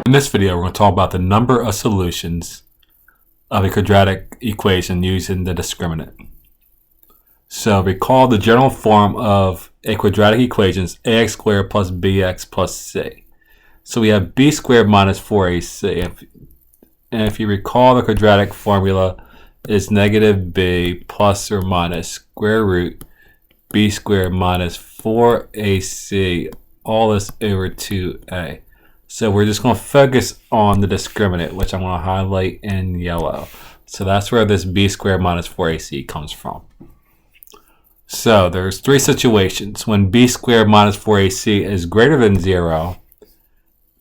In this video, we're going to talk about the number of solutions of a quadratic equation using the discriminant. So recall the general form of a quadratic equation is ax squared plus bx plus c. So we have b squared minus 4ac. And if you recall, the quadratic formula is negative b plus or minus square root b squared minus 4ac, all this over 2a. So we're just going to focus on the discriminant, which I'm going to highlight in yellow. So that's where this b squared minus 4ac comes from. So there's three situations. When b squared minus 4ac is greater than 0,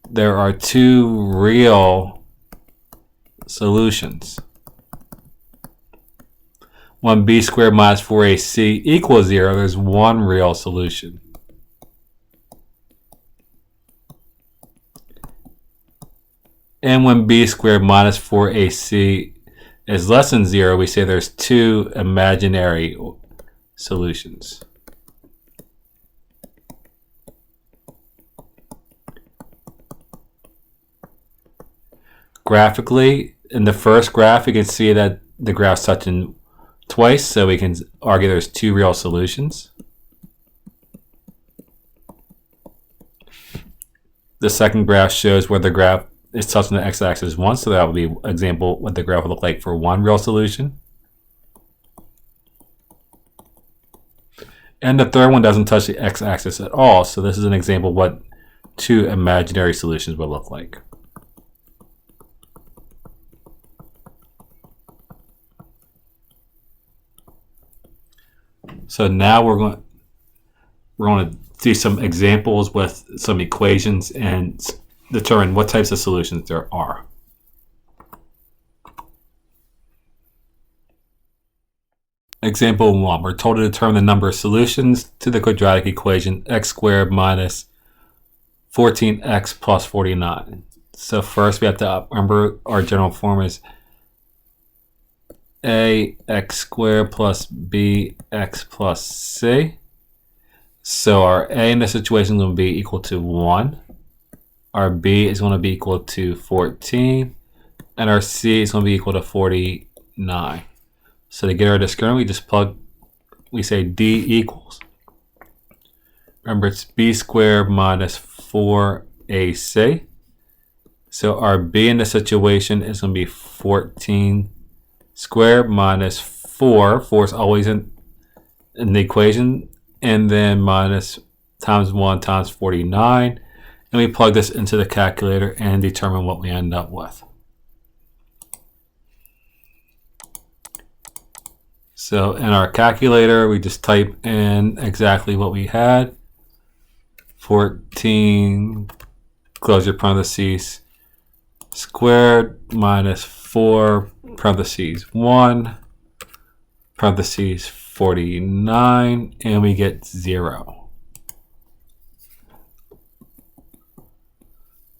there are two real solutions. When b squared minus 4ac equals 0, there's one real solution. And when b squared minus 4ac is less than 0, we say there's two imaginary solutions. Graphically, in the first graph, you can see that the graph's touching twice, so we can argue there's two real solutions. The second graph shows where the graph is touching the x-axis once, so that would be an example what the graph would look like for one real solution. And the third one doesn't touch the x-axis at all, so this is an example of what two imaginary solutions would look like. So now we're going to do some examples with some equations and determine what types of solutions there are. Example 1, we're told to determine the number of solutions to the quadratic equation x squared minus 14x plus 49. So first we have to remember our general form is ax squared plus bx plus c. So our a in this situation is going to be equal to 1. Our b is going to be equal to 14. And our c is going to be equal to 49. So to get our discriminant, we just we say d equals. Remember, it's b squared minus 4ac. So our b in this situation is going to be 14 squared minus 4. 4 is always in the equation. And then minus times 1 times 49. And we plug this into the calculator and determine what we end up with. So in our calculator, we just type in exactly what we had. 14, close your parentheses, squared minus 4, parentheses 1, parentheses 49, and we get 0.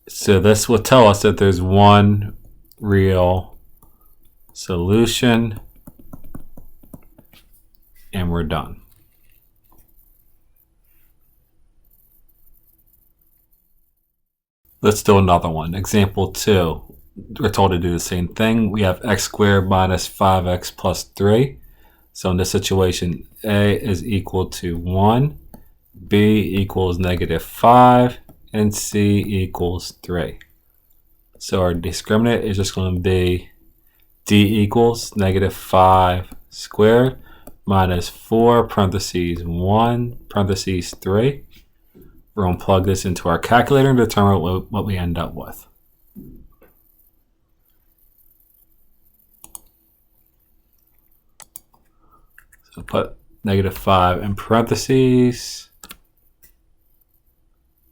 So this will tell us that there's one real solution, and we're done. Let's do another one. Example 2. We're told to do the same thing. We have x squared minus 5x plus 3. So in this situation, a is equal to 1, b equals negative 5, and c equals 3. So our discriminant is just going to be d equals negative 5 squared minus 4 parentheses 1 parentheses 3. We're going to plug this into our calculator and determine what we end up with. So put negative 5 in parentheses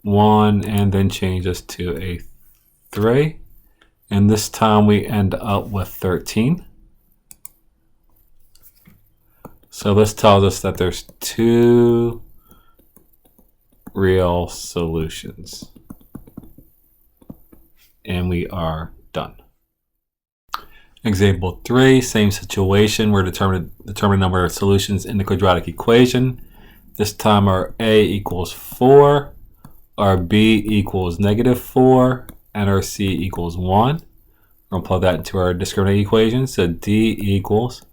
1 and then change this to a 3. And this time we end up with 13. So this tells us that there's two real solutions. And we are done. Example 3, same situation. We're determining the number of solutions in the quadratic equation. This time our a equals 4, our b equals negative 4, and our c equals 1. We're going to plug that into our discriminant equation. So d equals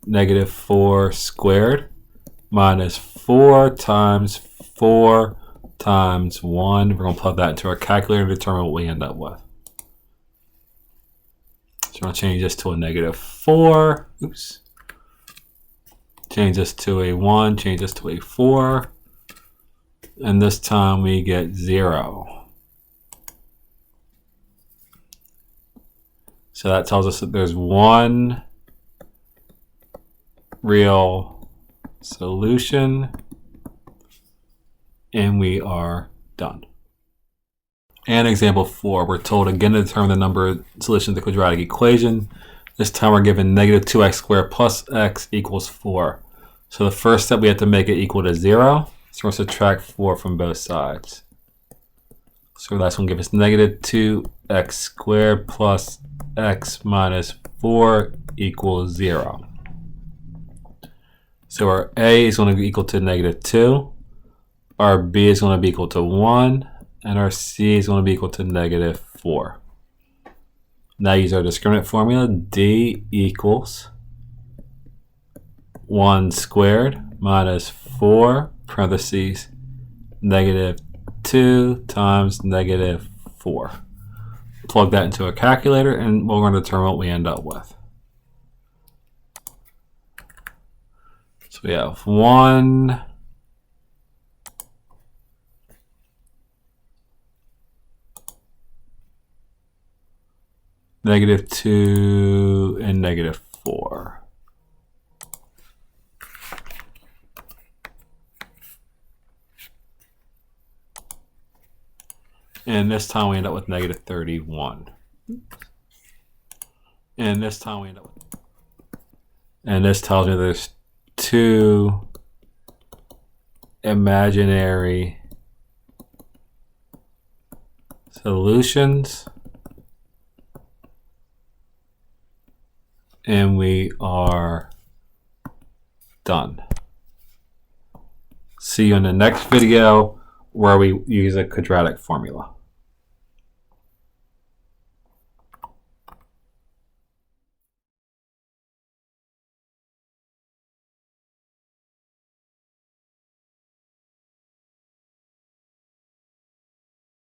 negative 4 squared minus 4 times 4 times 1. We're going to plug that into our calculator to determine what we end up with. So we're going to change this to a negative 4. Oops. Change this to a 1. Change this to a 4. And this time we get 0. So that tells us that there's one real solution, and we are done. And example 4, we're told again to determine the number of solutions to the quadratic equation. This time we're given negative 2x squared plus x equals 4. So the first step, we have to make it equal to 0. So we'll subtract 4 from both sides. So that's going to give us negative 2x squared plus x minus 4 equals 0. So our a is going to be equal to negative 2. Our b is going to be equal to 1. And our c is going to be equal to negative 4. Now use our discriminant formula. D equals 1 squared minus 4 parentheses negative 2 times negative 4. Plug that into a calculator and we're going to determine what we end up with. So we have 1 negative 2 and negative 4. And this time we end up with negative 31. And this time we end up with, and this tells me there's 2 imaginary solutions. And we are done. See you in the next video where we use a quadratic formula.